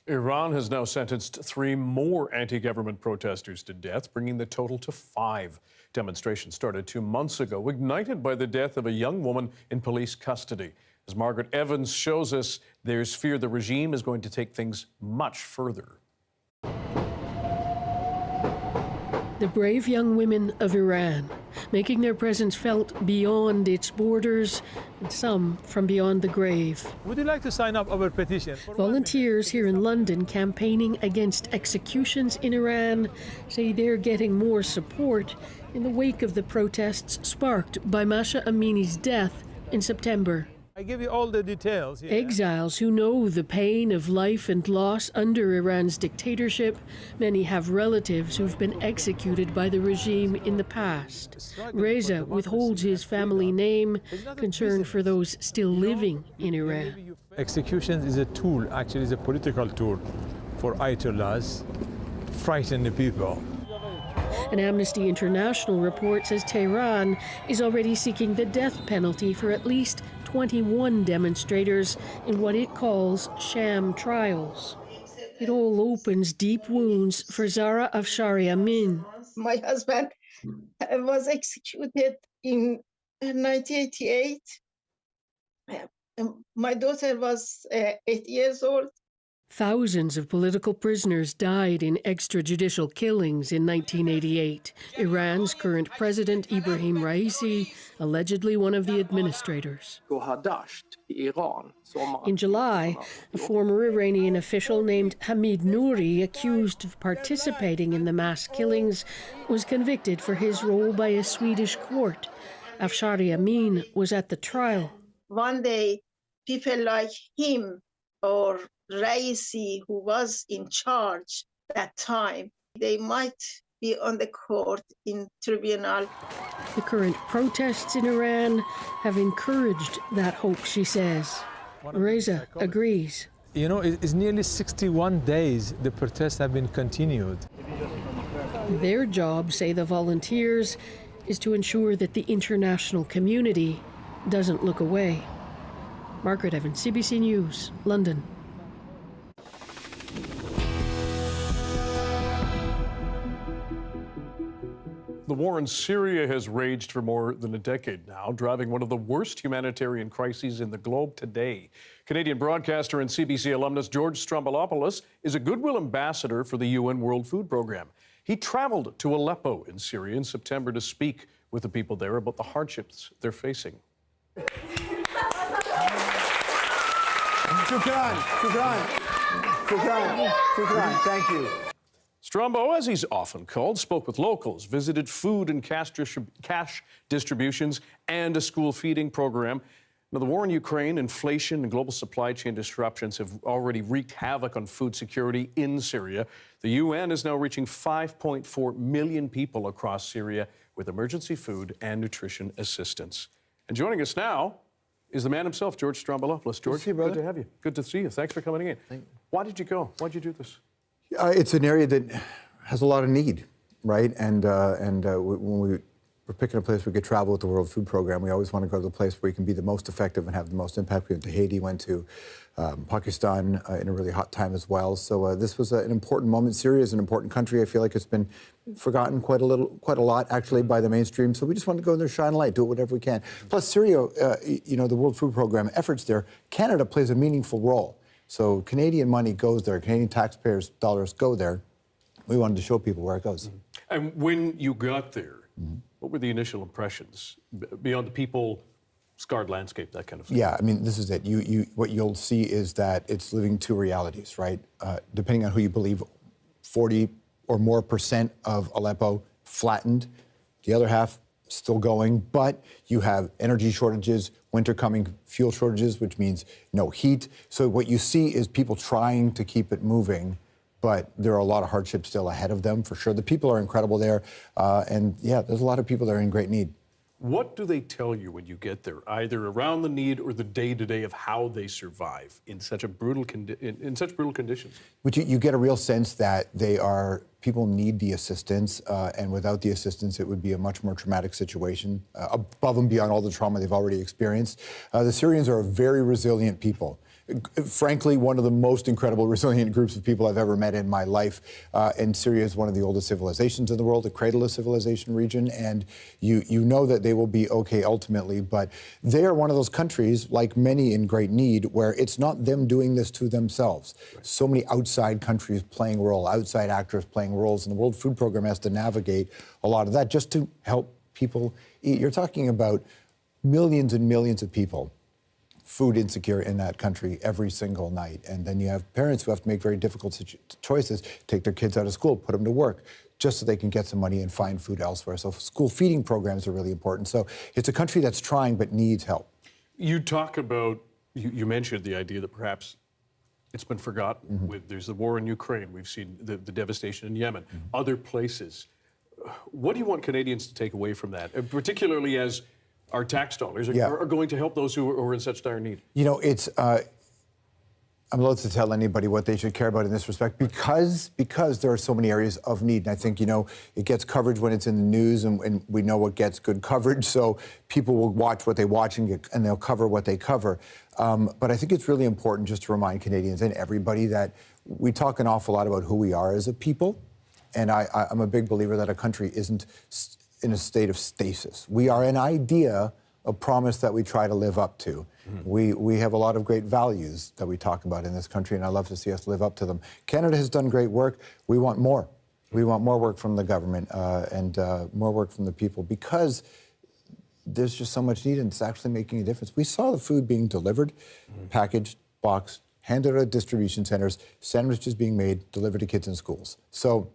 [SPEAKER 1] Iran has now sentenced 3 more anti-government protesters to death, bringing the total to 5. Demonstrations started 2 months ago, ignited by the death of a young woman in police custody. As Margaret Evans shows us, there's fear the regime is going to take things much further.
[SPEAKER 22] The brave young women of Iran, making their presence felt beyond its borders, and some from beyond the grave.
[SPEAKER 23] Would you like to sign up our petition?
[SPEAKER 22] Volunteers here in London campaigning against executions in Iran say they're getting more support in the wake of the protests sparked by Masha Amini's death in September.
[SPEAKER 23] I give you all the details here.
[SPEAKER 22] Exiles who know the pain of life and loss under Iran's dictatorship. Many have relatives who've been executed by the regime in the past. Reza withholds his family name, concerned for those still living in Iran.
[SPEAKER 23] Execution is a tool, actually, is a political tool for ayatollahs, frighten the people.
[SPEAKER 22] An Amnesty International report says Tehran is already seeking the death penalty for at least 21 demonstrators in what it calls sham trials. It all opens deep wounds for Zara Afshari Amin.
[SPEAKER 24] My husband was executed in 1988. My daughter was 8 years old.
[SPEAKER 22] Thousands of political prisoners died in extrajudicial killings in 1988. Iran's current president, Ibrahim Raisi, allegedly one of the administrators. In July, a former Iranian official named Hamid Nouri, accused of participating in the mass killings, was convicted for his role by a Swedish court. Afshari Amin was at the trial.
[SPEAKER 24] One day, people like him or Raisi, who was in charge that time, they might be on the court in tribunal.
[SPEAKER 22] The current protests in Iran have encouraged that hope, she says. Reza agrees.
[SPEAKER 23] You know, it's nearly 61 days the protests have been continued.
[SPEAKER 22] Their job, say the volunteers, is to ensure that the international community doesn't look away. Margaret Evans, CBC News, London.
[SPEAKER 1] The war in Syria has raged for more than a decade now, driving one of the worst humanitarian crises in the globe today. Canadian broadcaster and CBC alumnus George Stroumboulopoulos is a goodwill ambassador for the UN World Food Programme. He traveled to Aleppo in Syria in September to speak with the people there about the hardships they're facing.
[SPEAKER 2] Thank you.
[SPEAKER 1] Strombo, as he's often called, spoke with locals, visited food and cash distributions, and a school feeding program. Now, the war in Ukraine, inflation, and global supply chain disruptions have already wreaked havoc on food security in Syria. The UN is now reaching 5.4 million people across Syria with emergency food and nutrition assistance. And joining us now is the man himself, George Stroumboulopoulos. George, good to have you. Good to see you. Thanks for coming in. Why did you go? Why did you do this?
[SPEAKER 2] It's an area that has a lot of need, right? And when we're picking a place we could travel with the World Food Programme, we always want to go to the place where we can be the most effective and have the most impact. We went to Haiti, went to Pakistan in a really hot time as well. So this was an important moment. Syria is an important country. I feel like it's been forgotten quite a lot actually by the mainstream. So we just want to go there, shine a light, do whatever we can. Plus Syria, the World Food Programme efforts there, Canada plays a meaningful role. So Canadian money goes there, Canadian taxpayers' dollars go there. We wanted to show people where it goes.
[SPEAKER 1] And when you got there, what were the initial impressions beyond the people, scarred landscape, that kind of thing?
[SPEAKER 2] Yeah, I mean, this is it. What you'll see is that it's living two realities, right? Depending on who you believe, 40 or more % of Aleppo flattened. The other half still going, but you have energy shortages, winter coming, fuel shortages, which means no heat. So what you see is people trying to keep it moving, but there are a lot of hardships still ahead of them, for sure. The people are incredible there, and yeah, there's a lot of people that are in great need.
[SPEAKER 1] What do they tell you when you get there, either around the need or the day-to-day of how they survive in such brutal conditions?
[SPEAKER 2] But you get a real sense that people need the assistance, and without the assistance, it would be a much more traumatic situation, above and beyond all the trauma they've already experienced. The Syrians are a very resilient people. Frankly, one of the most incredible, resilient groups of people I've ever met in my life. And Syria is one of the oldest civilizations in the world, the cradle of civilization region, and you know that they will be okay ultimately. But they are one of those countries, like many in great need, where it's not them doing this to themselves. Right. So many outside countries playing a role, outside actors playing roles, and the World Food Programme has to navigate a lot of that just to help people eat. You're talking about millions and millions of people food insecure in that country every single night. And then you have parents who have to make very difficult choices, take their kids out of school, put them to work, just so they can get some money and find food elsewhere. So school feeding programs are really important. So it's a country that's trying but needs help.
[SPEAKER 1] You talk about, you mentioned the idea that perhaps it's been forgotten. There's the war in Ukraine. We've seen the devastation in Yemen, other places. What do you want Canadians to take away from that, particularly as our tax dollars are going to help those who are in such dire need? You know,
[SPEAKER 2] it's I'm loath to tell anybody what they should care about in this respect because there are so many areas of need. And I think, it gets coverage when it's in the news, and we know what gets good coverage. So people will watch what they watch and they'll cover what they cover. But I think it's really important just to remind Canadians and everybody that we talk an awful lot about who we are as a people. And I'm a big believer that a country isn't in a state of stasis. We are an idea, a promise that we try to live up to. We have a lot of great values that we talk about in this country, and I love to see us live up to them. Canada has done great work. We want more. We want more work from the government and more work from the people because there's just so much need and it's actually making a difference. We saw the food being delivered, packaged, boxed, handed out at distribution centers, sandwiches being made, delivered to kids in schools. So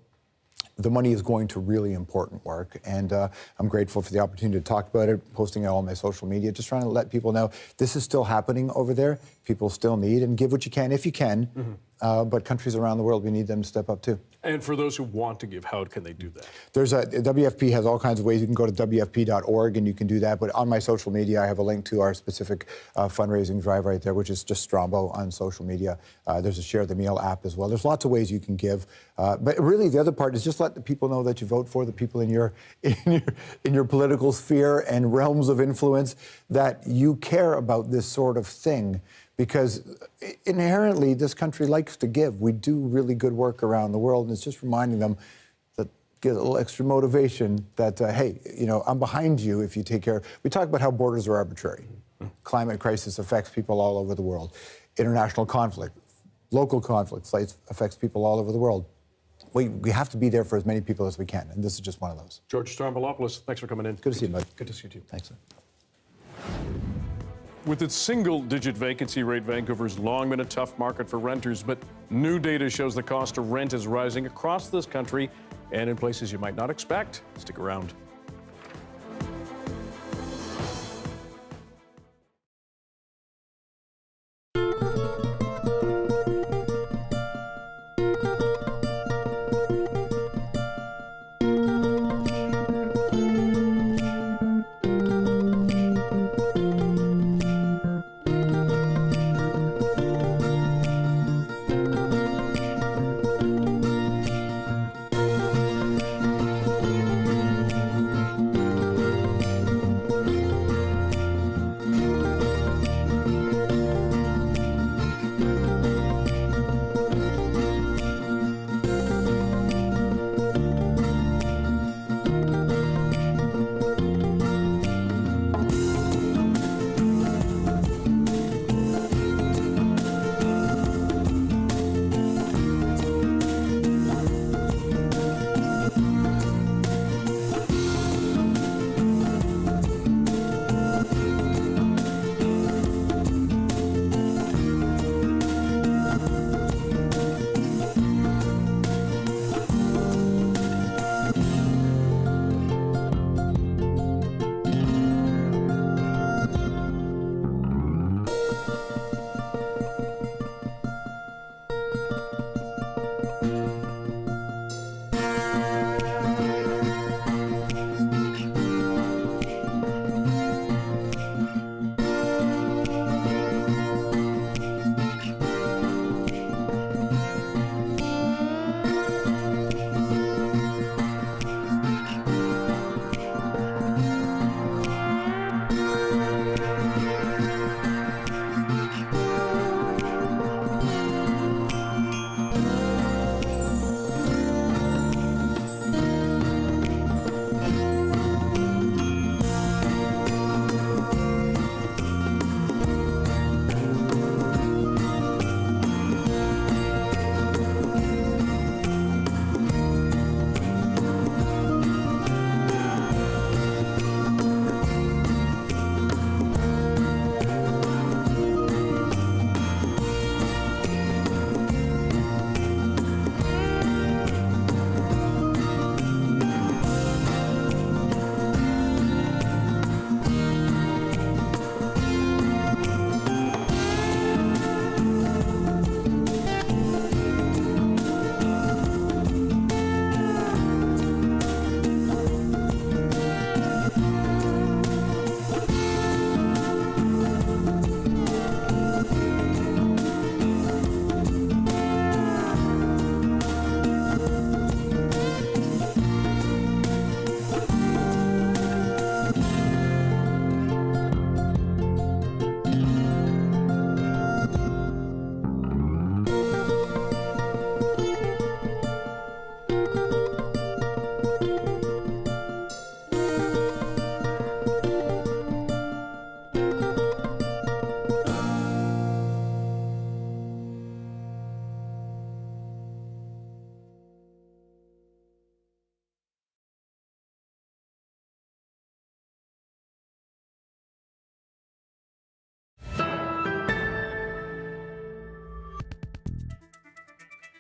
[SPEAKER 2] the money is going to really important work, and I'm grateful for the opportunity to talk about it, posting it all on my social media, just trying to let people know this is still happening over there. People still need, and give what you can if you can, but countries around the world, we need them to step up too.
[SPEAKER 1] And for those who want to give, how can they do that?
[SPEAKER 2] WFP has all kinds of ways. You can go to WFP.org and you can do that. But on my social media, I have a link to our specific fundraising drive right there, which is just Strombo on social media. There's a Share the Meal app as well. There's lots of ways you can give. But really, the other part is just let the people know that you vote for, the people in your political sphere and realms of influence, that you care about this sort of thing. Because inherently, this country likes to give. We do really good work around the world, and it's just reminding them that get a little extra motivation that, hey, you know, I'm behind you if you take care. We talk about how borders are arbitrary. Climate crisis affects people all over the world. International conflict, local conflict affects people all over the world. We have to be there for as many people as we can, and this is just one of those.
[SPEAKER 1] George Stroumboulopoulos, thanks for coming in.
[SPEAKER 2] Good to see you, bud.
[SPEAKER 1] Good to see you, too.
[SPEAKER 2] Thanks.
[SPEAKER 1] With its single-digit vacancy rate, Vancouver's long been a tough market for renters, but new data shows the cost of rent is rising across this country and in places you might not expect. Stick around.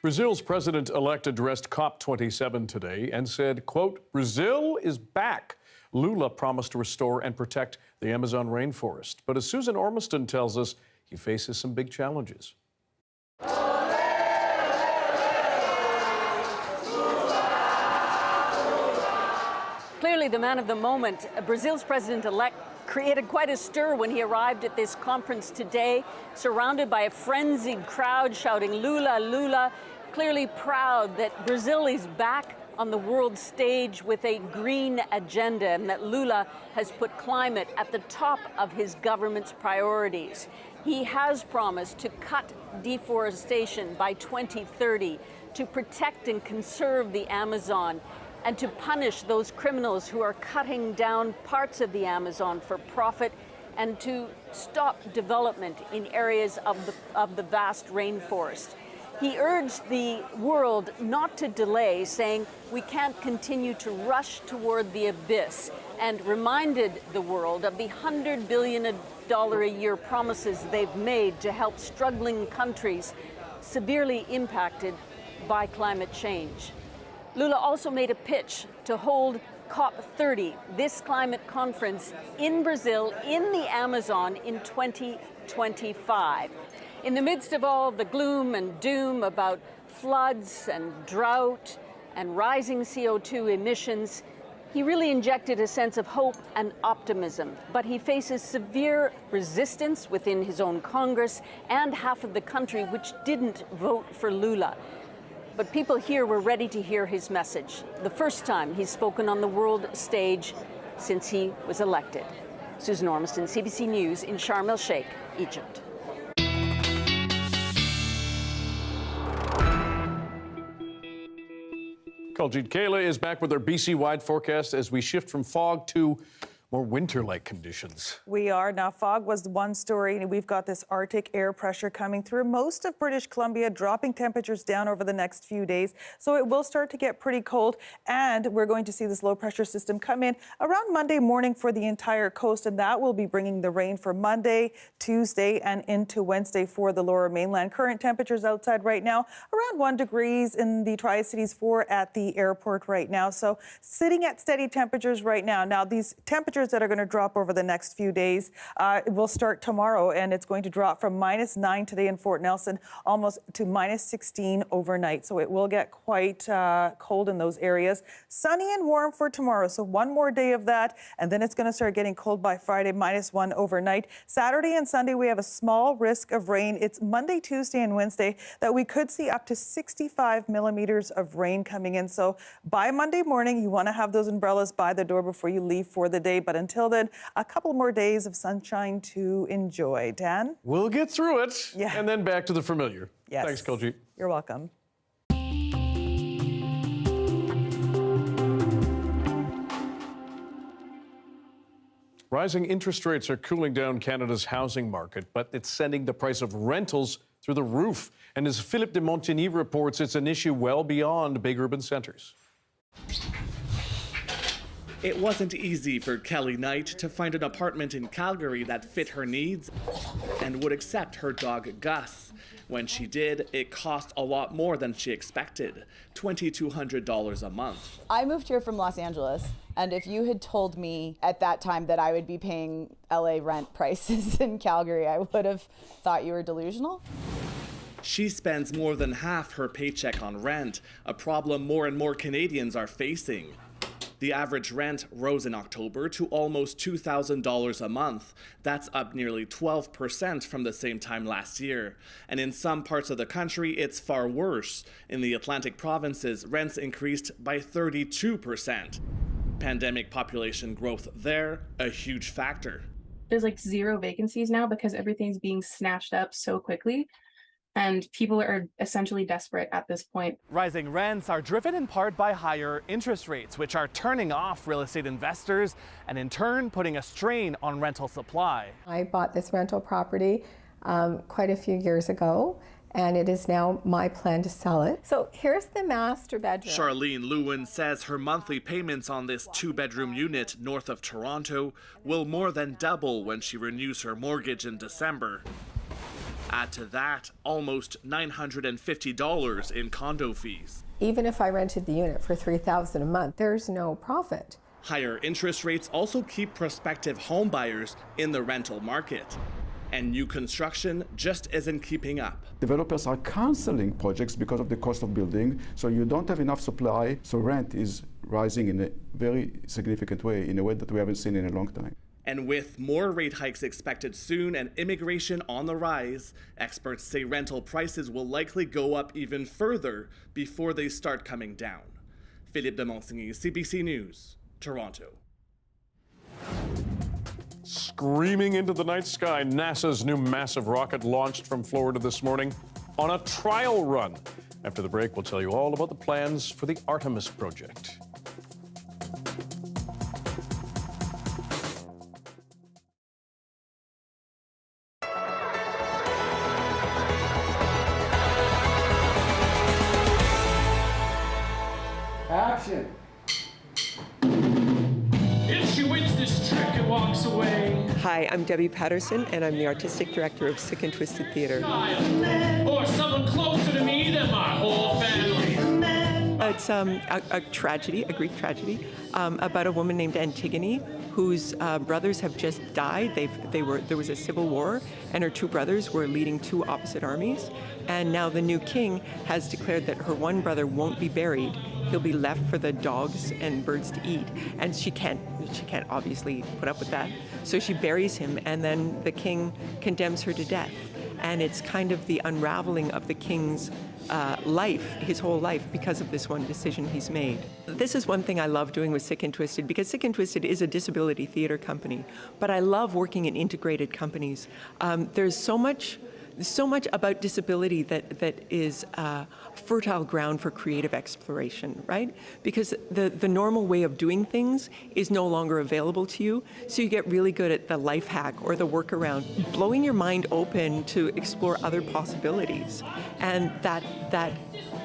[SPEAKER 1] Brazil's president-elect addressed COP27 today and said, quote, "Brazil is back." Lula promised to restore and protect the Amazon rainforest. But as Susan Ormiston tells us, he faces some big challenges.
[SPEAKER 3] Clearly the man of the moment, Brazil's president-elect created quite a stir when he arrived at this conference today, surrounded by a frenzied crowd shouting "Lula, Lula," clearly proud that Brazil is back on the world stage with a green agenda and that Lula has put climate at the top of his government's priorities. He has promised to cut deforestation by 2030, to protect and conserve the Amazon, and to punish those criminals who are cutting down parts of the Amazon for profit, and to stop development in areas of the vast rainforest. He urged the world not to delay, saying we can't continue to rush toward the abyss, and reminded the world of the $100 billion a year promises they've made to help struggling countries severely impacted by climate change. Lula also made a pitch to hold COP30, this climate conference in Brazil, in the Amazon in 2025. In the midst of all the gloom and doom about floods and drought and rising CO2 emissions, he really injected a sense of hope and optimism. But he faces severe resistance within his own Congress and half of the country which didn't vote for Lula. But people here were ready to hear his message, the first time he's spoken on the world stage since he was elected. Susan Ormiston, CBC News in Sharm el-Sheikh, Egypt.
[SPEAKER 1] Kaljit Kayla is back with our BC-wide forecast as we shift from fog to more winter-like conditions.
[SPEAKER 6] We are. Now, fog was one story, and we've got this Arctic air pressure coming through most of British Columbia, dropping temperatures down over the next few days. So it will start to get pretty cold, and we're going to see this low-pressure system come in around Monday morning for the entire coast, and that will be bringing the rain for Monday, Tuesday, and into Wednesday for the lower mainland. Current temperatures outside right now, around 1 degrees in the Tri-Cities, 4 at the airport right now. So sitting at steady temperatures right now. Now, these temperatures that are going to drop over the next few days will start tomorrow, and it's going to drop from -9 today in Fort Nelson almost to -16 overnight. So it will get quite cold in those areas. Sunny and warm for tomorrow. So one more day of that, and then it's going to start getting cold by Friday, -1 overnight. Saturday and Sunday, we have a small risk of rain. It's Monday, Tuesday, and Wednesday that we could see up to 65 millimeters of rain coming in. So by Monday morning, you want to have those umbrellas by the door before you leave for the day. But until then, a couple more days of sunshine to enjoy. Dan?
[SPEAKER 1] We'll get through it.
[SPEAKER 6] Yeah.
[SPEAKER 1] And then back to the familiar.
[SPEAKER 6] Yes.
[SPEAKER 1] Thanks, Kaljit.
[SPEAKER 6] You're welcome.
[SPEAKER 1] Rising interest rates are cooling down Canada's housing market, but it's sending the price of rentals through the roof. And as Philippe de Montigny reports, it's an issue well beyond big urban centres.
[SPEAKER 7] It wasn't easy for Kelly Knight to find an apartment in Calgary that fit her needs and would accept her dog Gus. When she did, it cost a lot more than she expected, $2,200 a month.
[SPEAKER 9] I moved here from Los Angeles, and if you had told me at that time that I would be paying LA rent prices in Calgary, I would have thought you were delusional.
[SPEAKER 7] She spends more than half her paycheck on rent, a problem more and more Canadians are facing. The average rent rose in October to almost $2,000 a month. That's up nearly 12% from the same time last year. And in some parts of the country, it's far worse. In the Atlantic provinces, rents increased by 32%. Pandemic population growth there, a huge factor.
[SPEAKER 12] There's like 0 vacancies now because everything's being snatched up so quickly. And people are essentially desperate at this point.
[SPEAKER 7] Rising rents are driven in part by higher interest rates, which are turning off real estate investors and in turn putting a strain on rental supply.
[SPEAKER 25] I bought this rental property quite a few years ago, and it is now my plan to sell it. So here's the master bedroom.
[SPEAKER 7] Charlene Lewin says her monthly payments on this 2-bedroom unit north of Toronto will more than double when she renews her mortgage in December. Add to that almost $950 in condo fees.
[SPEAKER 25] Even if I rented the unit for $3,000 a month, there's no profit.
[SPEAKER 7] Higher interest rates also keep prospective home buyers in the rental market. And new construction just isn't keeping up.
[SPEAKER 26] Developers are canceling projects because of the cost of building, so you don't have enough supply, so rent is rising in a very significant way, in a way that we haven't seen in a long time.
[SPEAKER 7] And with more rate hikes expected soon and immigration on the rise, experts say rental prices will likely go up even further before they start coming down. Philippe de Montigny, CBC News, Toronto.
[SPEAKER 1] Screaming into the night sky, NASA's new massive rocket launched from Florida this morning on a trial run. After the break, we'll tell you all about the plans for the Artemis project.
[SPEAKER 5] Action. If she wins this trick and walks away.
[SPEAKER 8] Hi, I'm Debbie Patterson, and I'm the artistic director of Sick and Twisted Theater.
[SPEAKER 5] Or someone closer to me than my whole family.
[SPEAKER 8] It's a tragedy, a Greek tragedy, about a woman named Antigone, whose brothers have just died. There was a civil war, and her two brothers were leading two opposite armies. And now the new king has declared that her one brother won't be buried. He'll be left for the dogs and birds to eat. And she can't obviously put up with that. So she buries him, and then the king condemns her to death. And it's kind of the unraveling of the king's life, his whole life, because of this one decision he's made. This is one thing I love doing with Sick and Twisted, because Sick and Twisted is a disability theater company, but I love working in integrated companies. There's so much about disability that is fertile ground for creative exploration, right? Because the normal way of doing things is no longer available to you, so you get really good at the life hack or the workaround, blowing your mind open to explore other possibilities. And that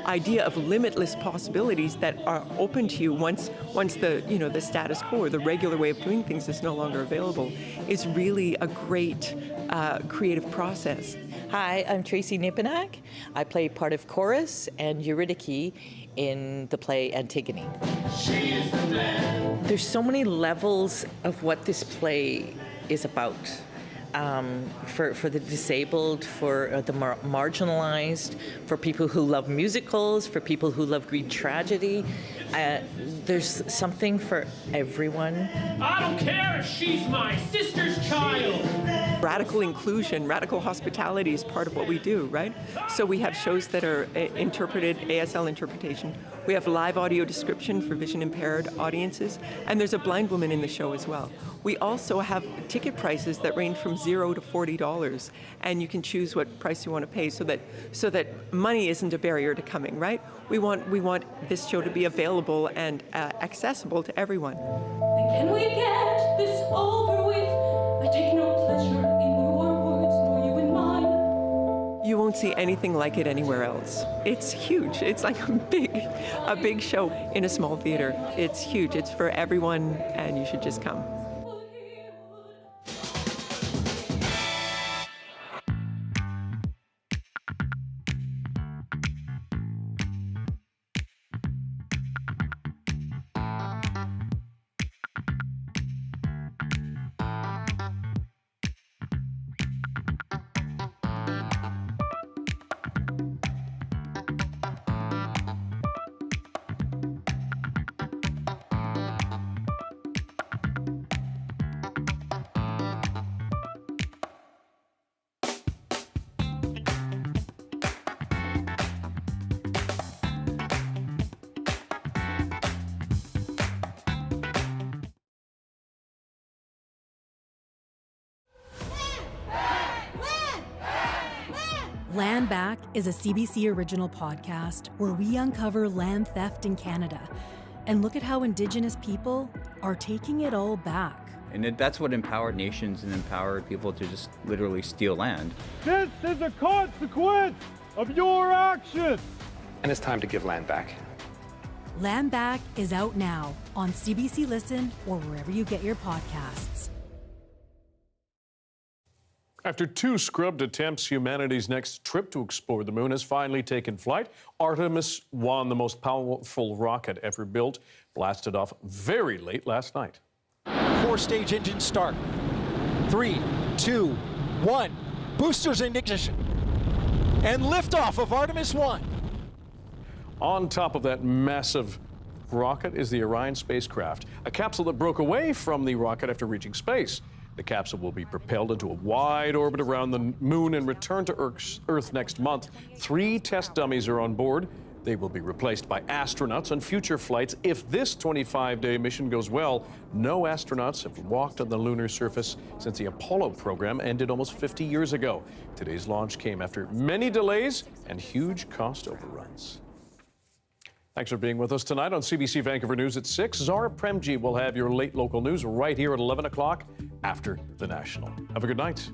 [SPEAKER 8] idea of limitless possibilities that are open to you once the status quo or the regular way of doing things is no longer available is really a great creative process.
[SPEAKER 10] Hi, I'm Tracy Nipanak. I play part of Chorus and Eurydice in the play Antigone. There's so many levels of what this play is about. For the disabled, for the marginalized, for people who love musicals, for people who love Greek tragedy. There's something for everyone.
[SPEAKER 5] I don't care if she's my sister's child.
[SPEAKER 8] Radical inclusion, radical hospitality is part of what we do, right? So we have shows that are interpreted, ASL interpretation. We have live audio description for vision impaired audiences, and there's a blind woman in the show as well. We also have ticket prices that range from $0 to $40, and you can choose what price you want to pay so that money isn't a barrier to coming, right? We want this show to be available and accessible to everyone.
[SPEAKER 5] Can we get this over with? I take no pleasure in your words, nor you in mine.
[SPEAKER 8] You won't see anything like it anywhere else. It's huge. It's like a big show in a small theater. It's huge. It's for everyone, and you should just come.
[SPEAKER 11] Land Back is a CBC original podcast where we uncover land theft in Canada and look at how Indigenous people are taking it all back.
[SPEAKER 13] And that's what empowered nations and empowered people to just literally steal land.
[SPEAKER 14] This is a consequence of your action.
[SPEAKER 15] And it's time to give land back.
[SPEAKER 11] Land Back is out now on CBC Listen or wherever you get your podcasts.
[SPEAKER 1] After 2 scrubbed attempts, humanity's next trip to explore the moon has finally taken flight. Artemis 1, the most powerful rocket ever built, blasted off very late last night.
[SPEAKER 27] 4-stage engine start. 3, 2, 1. Boosters in ignition. And liftoff of Artemis 1.
[SPEAKER 1] On top of that massive rocket is the Orion spacecraft, a capsule that broke away from the rocket after reaching space. The capsule will be propelled into a wide orbit around the moon and return to Earth next month. 3 test dummies are on board. They will be replaced by astronauts on future flights. If this 25-day mission goes well, no astronauts have walked on the lunar surface since the Apollo program ended almost 50 years ago. Today's launch came after many delays and huge cost overruns. Thanks for being with us tonight on CBC Vancouver News at 6. Zara Premji will have your late local news right here at 11 o'clock after the National. Have a good night.